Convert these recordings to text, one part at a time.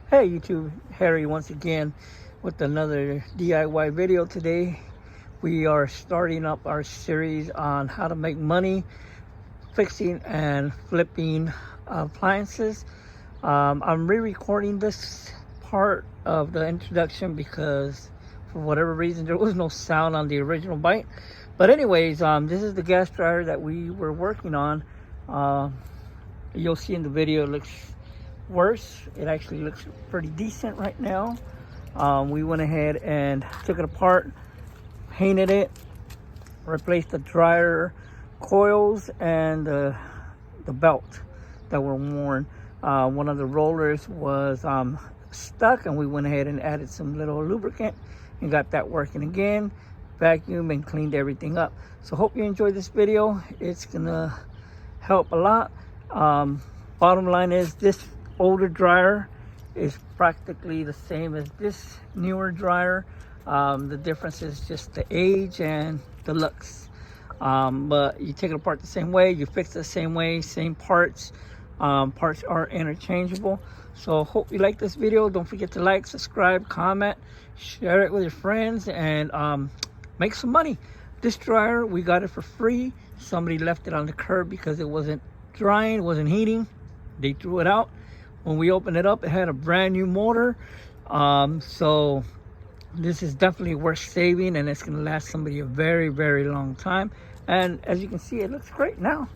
Hey YouTube, Harry once again with another DIY video. Today we are starting up our series on how to make money fixing and flipping appliances. I'm re-recording this part of the introduction because for whatever reason there was no sound on the original bite. But anyways, this is the gas dryer that we were working on. You'll see in the video it looks worse. It actually looks pretty decent right now. We went ahead and took it apart, painted it, replaced the dryer coils and the belt that were worn. One of the rollers was stuck, and we went ahead and added some little lubricant and got that working again. Vacuumed and cleaned everything up. So hope you enjoyed this video. It's gonna help a lot. Bottom line is, this older dryer is practically the same as this newer dryer. The difference is just the age and the looks. But you take it apart the same way, you fix it the same way, same parts. Parts are interchangeable. So hope you like this video. Don't forget to like, subscribe, comment, share it with your friends, and make some money. This dryer, we got it for free. Somebody left it on the curb because it wasn't drying, wasn't heating. They threw it out. When we opened it up, it had a brand new motor. So this is definitely worth saving, and it's going to last somebody a very, very long time. And as you can see, it looks great now.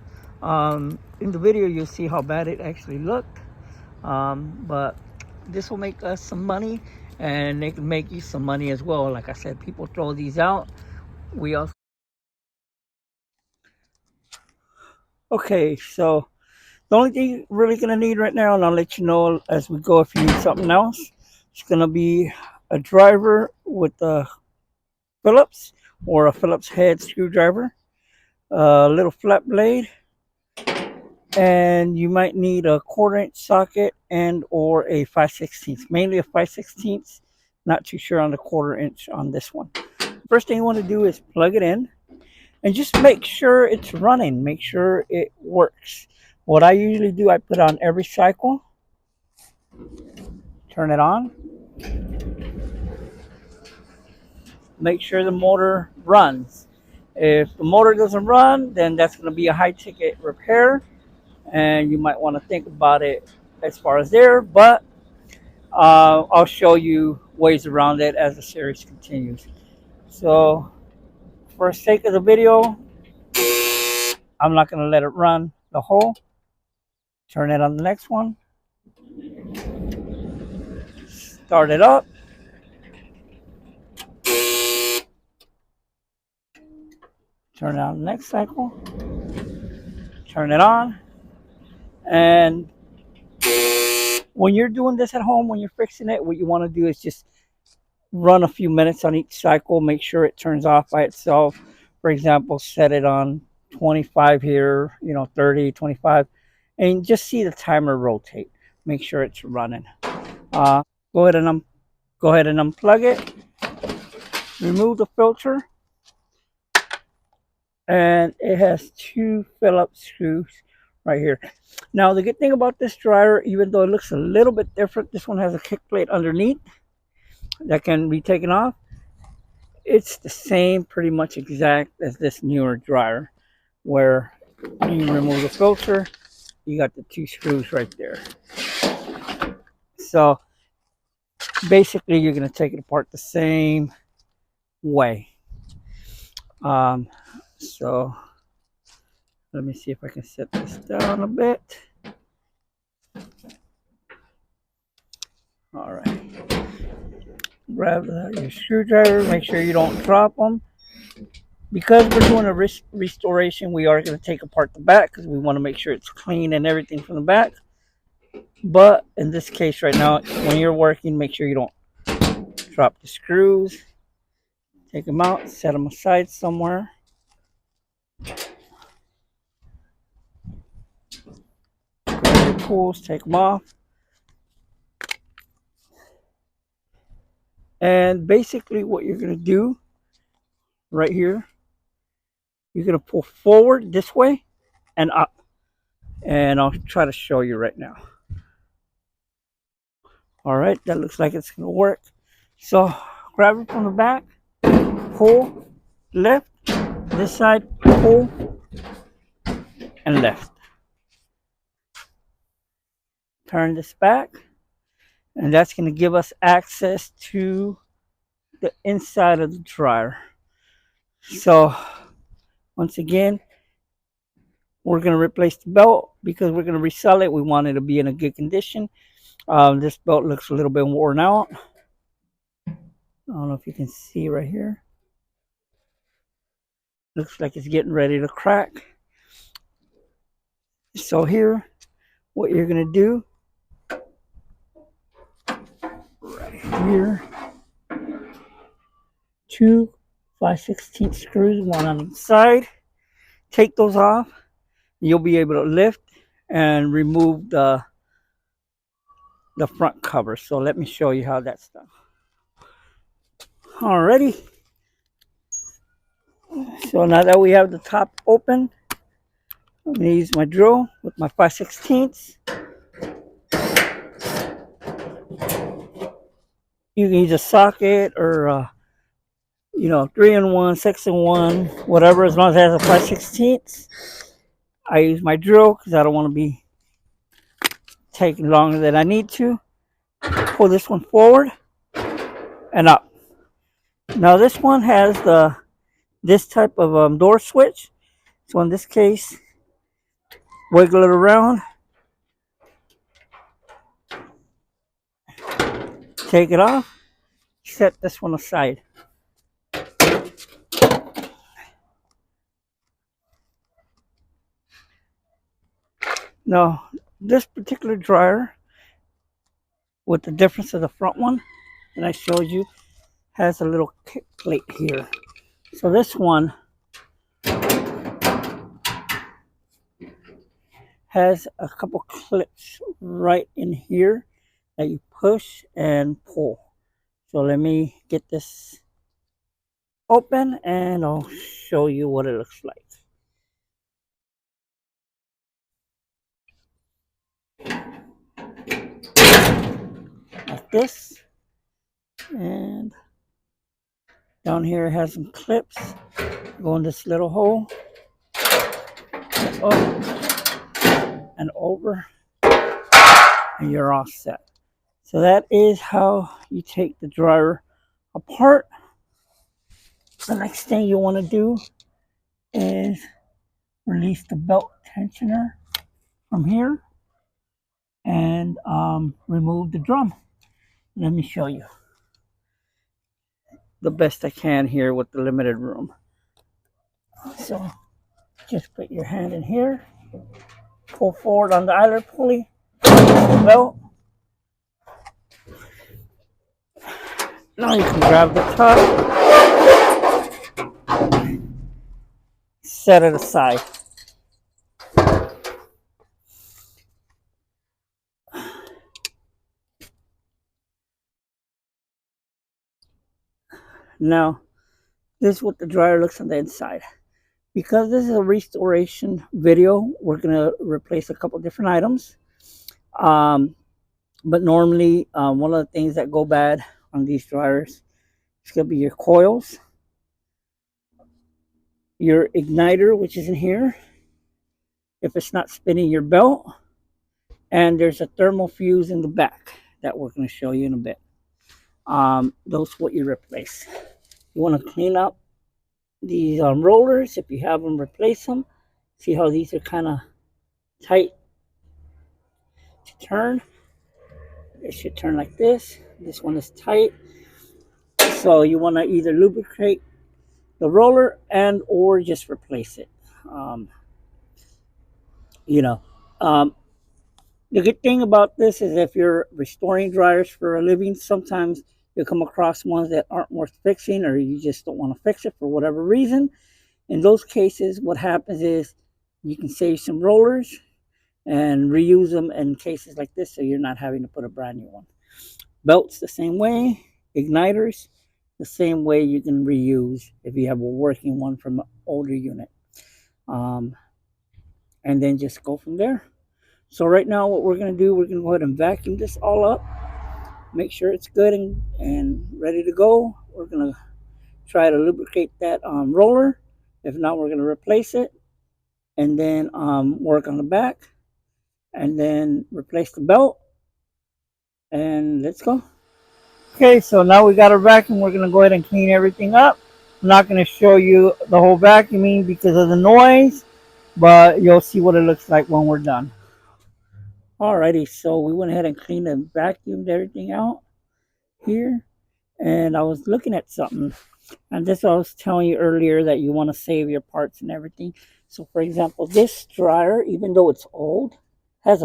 In the video, you'll see how bad it actually looked. But this will make us some money, and they can make you some money as well. Like I said, people throw these out. We also... Okay, so the only thing you're really going to need right now, and I'll let you know as we go if you need something else, it's going to be a driver with a Phillips or a Phillips head screwdriver, a little flat blade, and you might need a 1/4-inch socket and or a 5/16, mainly a 5/16. Not too sure on the 1/4-inch on this one. First thing you want to do is plug it in and just make sure it's running, make sure it works. What I usually do, I put on every cycle, turn it on, make sure the motor runs. If the motor doesn't run, then that's going to be a high ticket repair, and you might want to think about it as far as there, but I'll show you ways around it as the series continues. So for the sake of the video, I'm not going to let it run the whole. Turn it on the next one, start it up, turn it on the next cycle, turn it on. And when you're doing this at home, when you're fixing it, what you want to do is just run a few minutes on each cycle, make sure it turns off by itself. For example, set it on 25 here, 30, 25, and just see the timer rotate. Make sure it's running. Go ahead and unplug it, remove the filter, and it has 2 Phillips screws right here. Now the good thing about this dryer, even though it looks a little bit different, this one has a kick plate underneath that can be taken off. It's the same, pretty much exact as this newer dryer, where you remove the filter, you got the 2 screws right there. So basically you're going to take it apart the same way. So let me see if I can set this down a bit. All right. Grab your screwdriver, make sure you don't drop them. Because we're doing a restoration, we are going to take apart the back because we want to make sure it's clean and everything from the back. But in this case right now, when you're working, make sure you don't drop the screws. Take them out, set them aside somewhere. Grab your tools, take them off. And basically what you're going to do right here, you're going to pull forward this way and up. And I'll try to show you right now. All right, that looks like it's gonna work. So grab it from the back, pull, left, this side, pull, and left. Turn this back, and that's gonna give us access to the inside of the dryer. So once again, we're going to replace the belt because we're going to resell it. We want it to be in a good condition. This belt looks a little bit worn out. I don't know if you can see right here. Looks like it's getting ready to crack. So here, what you're going to do, right here, 2 5/16 screws, one on each side. Take those off. You'll be able to lift and remove the front cover. So let me show you how that's done. Alrighty. So now that we have the top open, I'm going to use my drill with my 5/16. You can use a socket or, 3-in-1, 6-in-1, whatever, as long as it has a 5/16. I use my drill because I don't want to be taking longer than I need to. Pull this one forward and up. Now this one has this type of door switch. So in this case, wiggle it around, take it off, set this one aside. Now, this particular dryer, with the difference of the front one that I showed you, has a little kick plate here. So this one has a couple clips right in here that you push and pull. So let me get this open and I'll show you what it looks like. Like this. And down here it has some clips. Go in this little hole. Up and over. And you're all set. So that is how you take the dryer apart. The next thing you want to do is release the belt tensioner from here and remove the drum. Let me show you the best I can here with the limited room. So just put your hand in here, pull forward on the idler pulley, the belt. Now you can grab the top, set it aside. Now, this is what the dryer looks on the inside. Because this is a restoration video, we're going to replace a couple different items. But normally, one of the things that go bad on these dryers is going to be your coils, your igniter, which is in here, if it's not spinning your belt, and there's a thermal fuse in the back that we're going to show you in a bit. Those what you replace. You want to clean up these rollers. If you have them, replace them. See how these are kind of tight to turn. It should turn like this. This one is tight. So you want to either lubricate the roller and or just replace it. The good thing about this is if you're restoring dryers for a living, sometimes you'll come across ones that aren't worth fixing or you just don't want to fix it for whatever reason. In those cases, what happens is you can save some rollers and reuse them in cases like this so you're not having to put a brand new one. Belts the same way, igniters the same way you can reuse if you have a working one from an older unit. And then just go from there. So right now what we're going to do, we're going to go ahead and vacuum this all up. make sure it's good and ready to go. We're going to try to lubricate that roller. If not, we're going to replace it and then work on the back and then replace the belt. And let's go. Okay, so now we got our vacuum. We're going to go ahead and clean everything up. I'm not going to show you the whole vacuuming because of the noise, but you'll see what it looks like when we're done. Alrighty, so we went ahead and cleaned and vacuumed everything out here. And I was looking at something. And this I was telling you earlier that you want to save your parts and everything. So for example, this dryer, even though it's old, has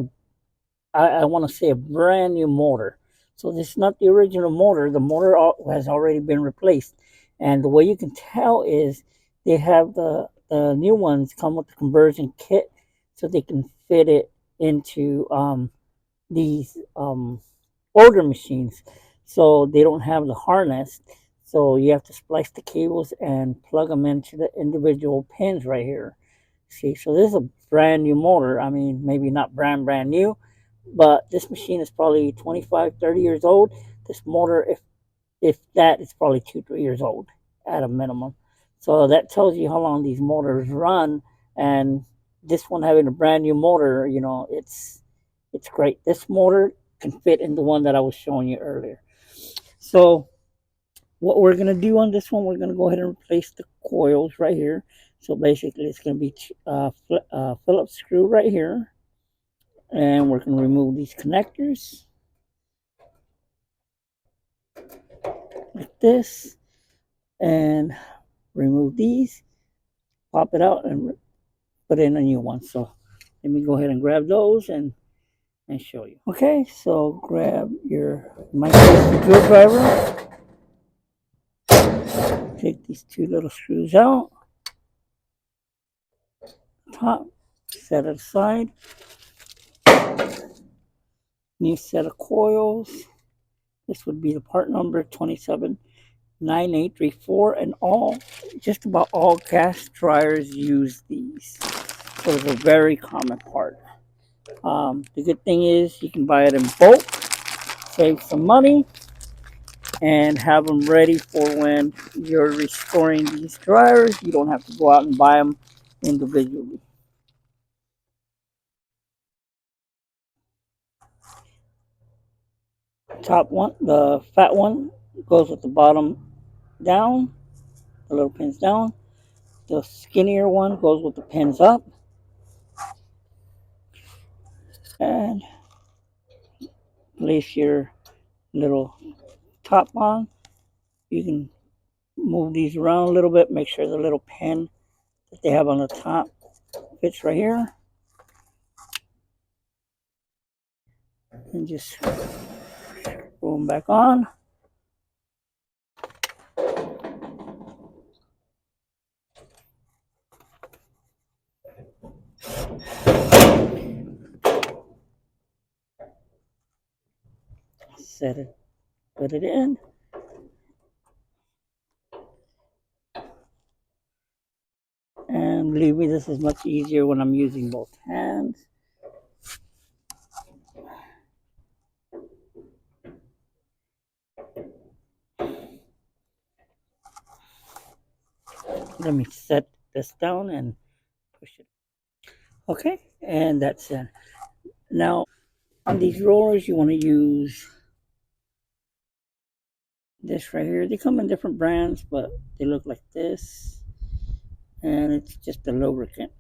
I want to say a brand new motor. So this is not the original motor. The motor has already been replaced. And the way you can tell is they have the new ones come with the conversion kit so they can fit it into these older machines. So they don't have the harness. So you have to splice the cables and plug them into the individual pins right here. See, so this is a brand new motor. I mean, maybe not brand new, but this machine is probably 25, 30 years old. This motor, if that, is probably 2, 3 years old at a minimum. So that tells you how long these motors run. And this one having a brand new motor, you know, it's great. This motor can fit in the one that I was showing you earlier. So what we're going to do on this one, we're going to go ahead and replace the coils right here. So basically it's going to be Phillips screw right here. And we're going to remove these connectors like this and remove these, pop it out and put in a new one. So let me go ahead and grab those and show you. Okay, so grab your micro drill driver. Take these two little screws out. Top, set it aside. New set of coils. This would be the part number 279834, and just about all gas dryers use these. So it's a very common part. The good thing is you can buy it in bulk, save some money, and have them ready for when you're restoring these dryers. You don't have to go out and buy them individually. Top one, the fat one, goes with the bottom down, the little pins down. The skinnier one goes with the pins up. And place your little top on. You can move these around a little bit, make sure the little pin that they have on the top fits right here. And just screw them back on. Set it, put it in. And believe me, this is much easier when I'm using both hands. Let me set this down and push it. Okay, and that's it. Now, on these rollers, you want to use this right here. They come in different brands, but they look like this. And it's just a lubricant.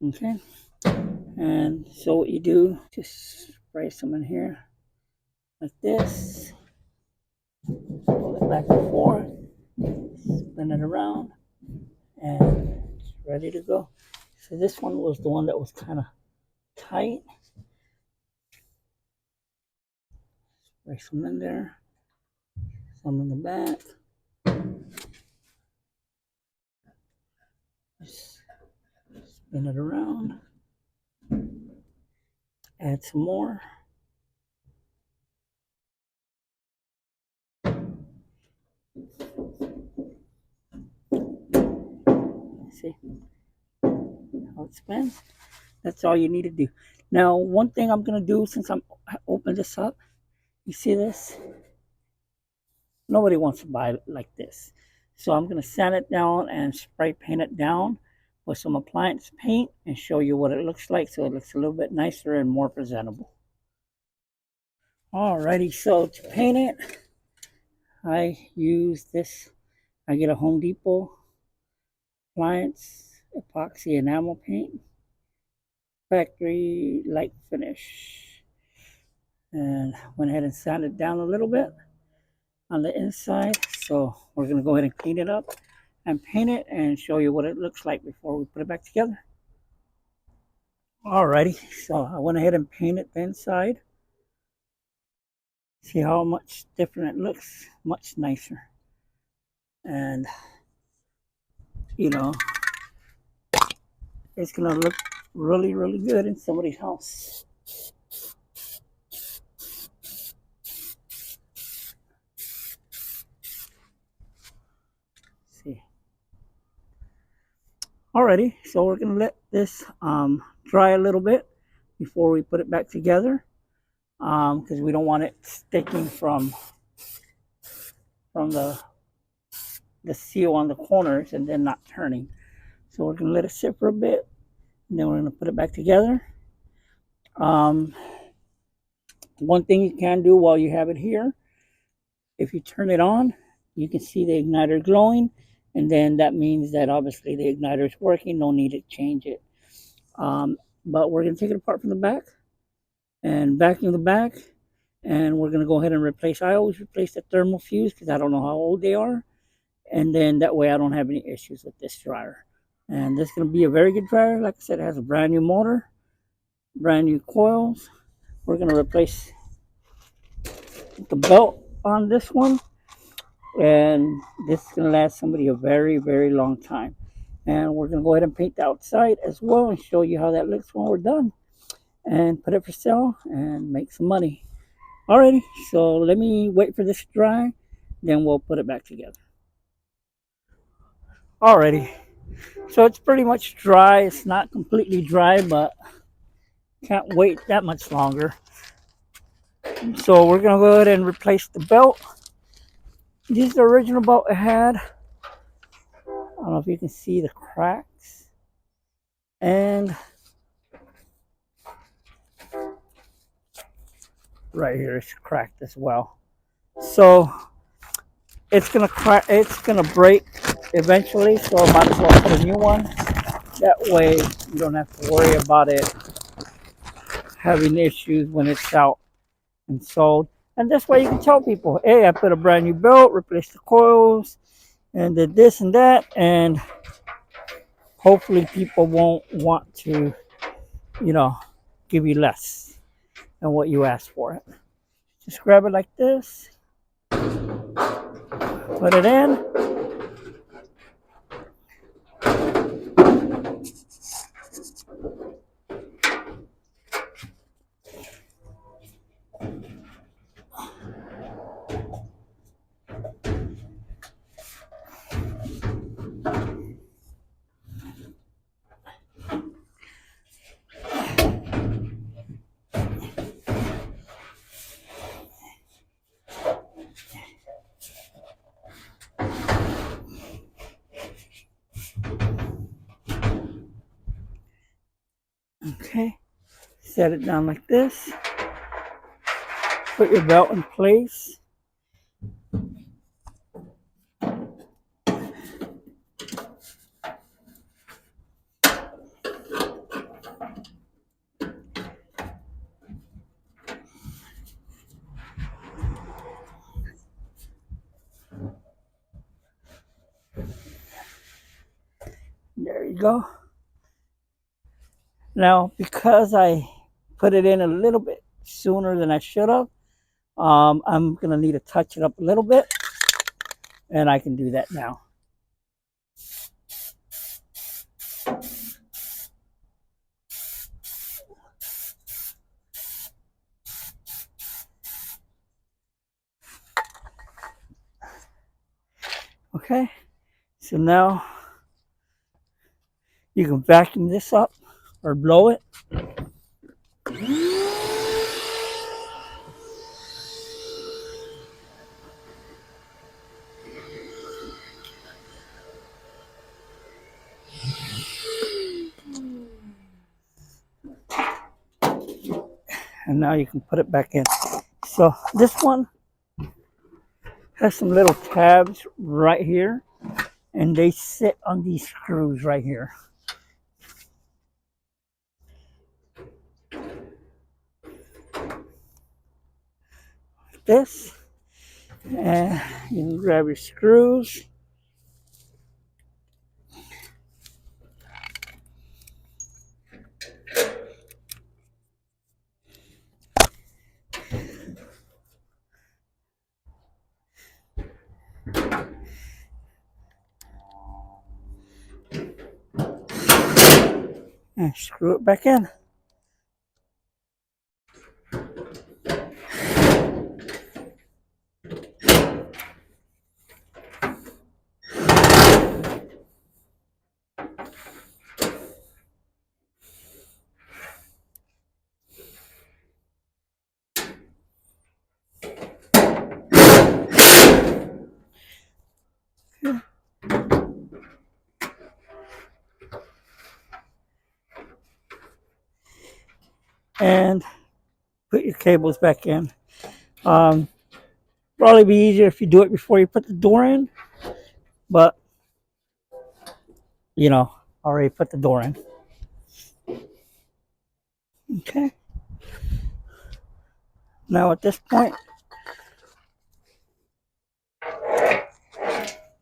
Okay, and so what you do, just spray some in here like this, pull it back and forth, spin it around, and it's ready to go. So this one was the one that was kind of tight. Spray some in there, some in the back. Just spin it around, add some more. See how it spins? That's all you need to do. Now, one thing I'm going to do since I'm open this up You see this? Nobody wants to buy it like this. So I'm going to sand it down and spray paint it down with some appliance paint and show you what it looks like so it looks a little bit nicer and more presentable. Alrighty, so to paint it, I use this. I get a Home Depot appliance epoxy enamel paint, factory light finish, and went ahead and sanded it down a little bit on the inside. So we're going to go ahead and clean it up and paint it and show you what it looks like before we put it back together. Alrighty, so I went ahead and painted the inside. See how much different it looks, much nicer. And you know, it's gonna look really, really good in somebody's house. See. Alrighty, so we're gonna let this dry a little bit before we put it back together, because we don't want it sticking from the seal on the corners and then not turning. So we're gonna let it sit for a bit, and then we're gonna put it back together. One thing you can do while you have it here, if you turn it on, you can see the igniter glowing, and then that means that obviously the igniter is working. No need to change it. But we're going to take it apart from the back and vacuum the back, and we're going to go ahead and replace. I always replace the thermal fuse because I don't know how old they are, and then that way I don't have any issues with this dryer. And this is going to be a very good dryer. Like I said, it has a brand new motor, brand new coils. We're going to replace the belt on this one, and this is going to last somebody a very, very long time. And we're going to go ahead and paint the outside as well and show you how that looks when we're done, and put it for sale and make some money. Alrighty, so let me wait for this to dry, then we'll put it back together. Alrighty, so it's pretty much dry. It's not completely dry, but can't wait that much longer. So we're going to go ahead and replace the belt. This is the original belt it had. I don't know if you can see the cracks. And right here it's cracked as well. So it's gonna crack, it's gonna break eventually, so I might as well put a new one. That way you don't have to worry about it having issues when it's out and sold. And this way you can tell people, hey, I put a brand new belt, replaced the coils, and did this and that, and hopefully people won't want to, give you less than what you asked for it. Just grab it like this, put it in. Okay, set it down like this. Put your belt in place. There you go. Now, because I put it in a little bit sooner than I should have, I'm going to need to touch it up a little bit, and I can do that now. Okay, so now you can vacuum this up or blow it. and now you can put it back in. So this one has some little tabs right here, and they sit on these screws right here. This, and you can grab your screws. And screw it back in. And put your cables back in. Probably be easier if you do it before you put the door in, but you know, already put the door in. Okay. Now at this point,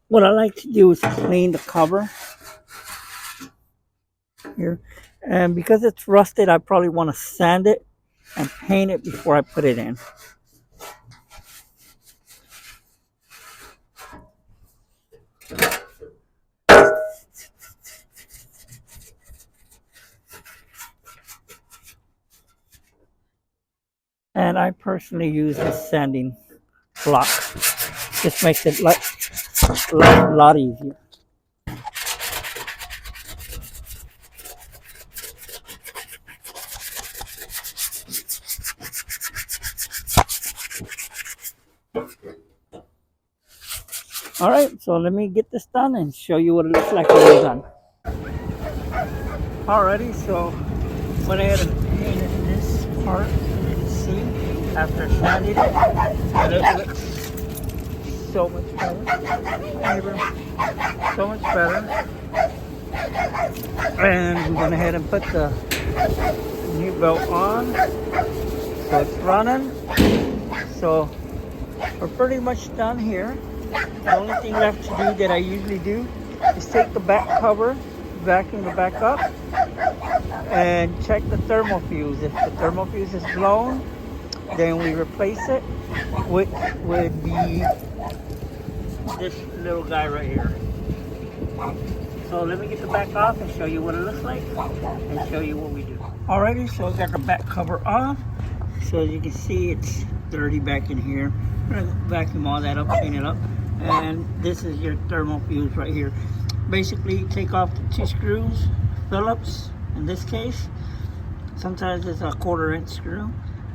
what I like to do is clean the cover here. And because it's rusted, I probably want to sand it and paint it before I put it in. And I personally use this sanding block. Just makes it a lot easier. All right, so let me get this done and show you what it looks like when it's done. Alrighty, so went ahead and painted this part. You can see after sanding it, and it looks so much better. So much better. And we went ahead and put the new belt on, so it's running. So we're pretty much done here. The only thing left to do that I usually do is take the back cover, vacuum the back up, and check the thermal fuse. If the thermal fuse is blown, then we replace it with this little guy right here. So let me get the back off and show you what it looks like and show you what we do. Alrighty, so I got the back cover off. So as you can see, it's dirty back in here. I'm gonna vacuum all that up, clean it up. And this is your thermal fuse right here. Basically, take off the 2 screws, Phillips in this case. Sometimes it's a 1/4" screw,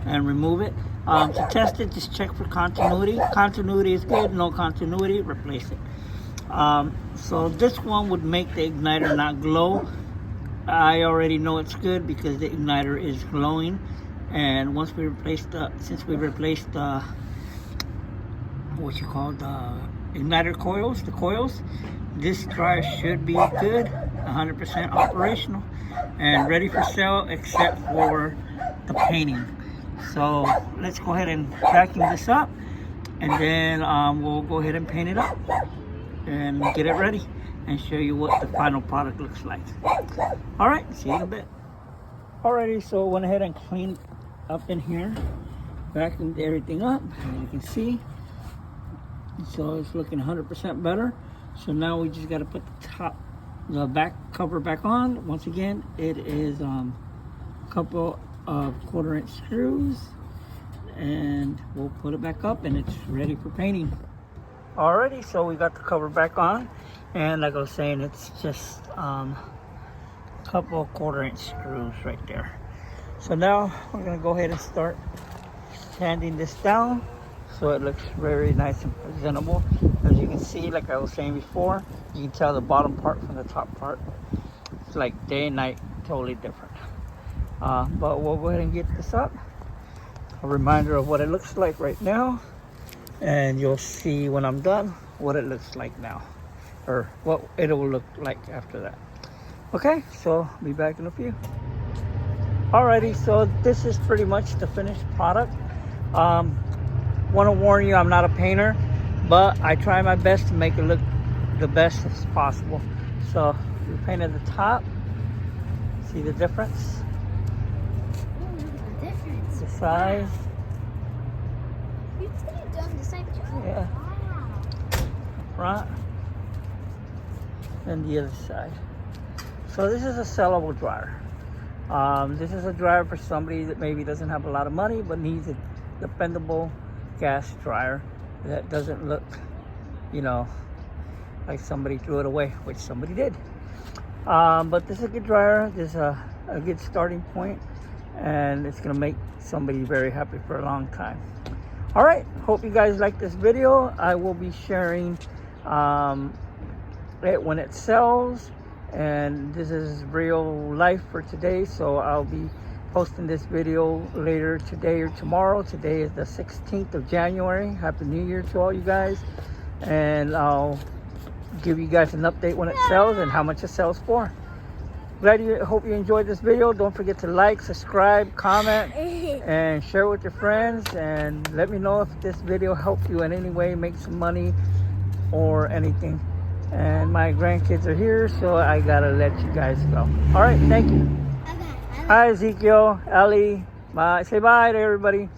and remove it. To test it, just check for continuity. Continuity is good. No continuity, replace it. So this one would make the igniter not glow. I already know it's good because the igniter is glowing. And once we replaced since we replaced the igniter coils, the coils, this dryer should be good, 100% operational and ready for sale except for the painting. So let's go ahead and vacuum this up, and then we'll go ahead and paint it up and get it ready and show you what the final product looks like. All right, see you in a bit. Alrighty, so I went ahead and cleaned up in here, vacuumed everything up, as you can see. So it's looking 100% better. So now we just got to put the back cover back on. Once again, it is a couple of 1/4" screws, and we'll put it back up and it's ready for painting. Alrighty, so we got the cover back on, and like I was saying, it's just couple of 1/4" screws right there. So now we're gonna go ahead and start sanding this down so it looks very nice and presentable. As you can see, like I was saying before, you can tell the bottom part from the top part. It's like day and night, totally different. But we'll go ahead and get this up a reminder of what it looks like right now, and you'll see when I'm done what it looks like now, or what it will look like after that. Okay, so I'll be back in a few. Alrighty, so this is pretty much the finished product. Want to warn you, I'm not a painter, but I try my best to make it look the best as possible. So we painted the top. See the difference? The size. You could have done the same too. Yeah. Wow. Front and the other side. So this is a sellable dryer. This is a dryer for somebody that maybe doesn't have a lot of money but needs a dependable gas dryer that doesn't look, you know, like somebody threw it away, which somebody did. But this is a good dryer. This is a good starting point, and it's gonna make somebody very happy for a long time. All right, hope you guys like this video. I will be sharing it when it sells, and this is real life for today, so I'll be posting this video later today or tomorrow. Today is the 16th of January. Happy New Year to all you guys, and I'll give you guys an update when it sells and how much it sells for. Hope you enjoyed this video. Don't forget to like, subscribe, comment, and share with your friends, and let me know if this video helped you in any way, make some money or anything. And my grandkids are here, so I gotta let you guys go. All right, thank you. Hi, Ezekiel, Ellie. Bye. Say bye to everybody.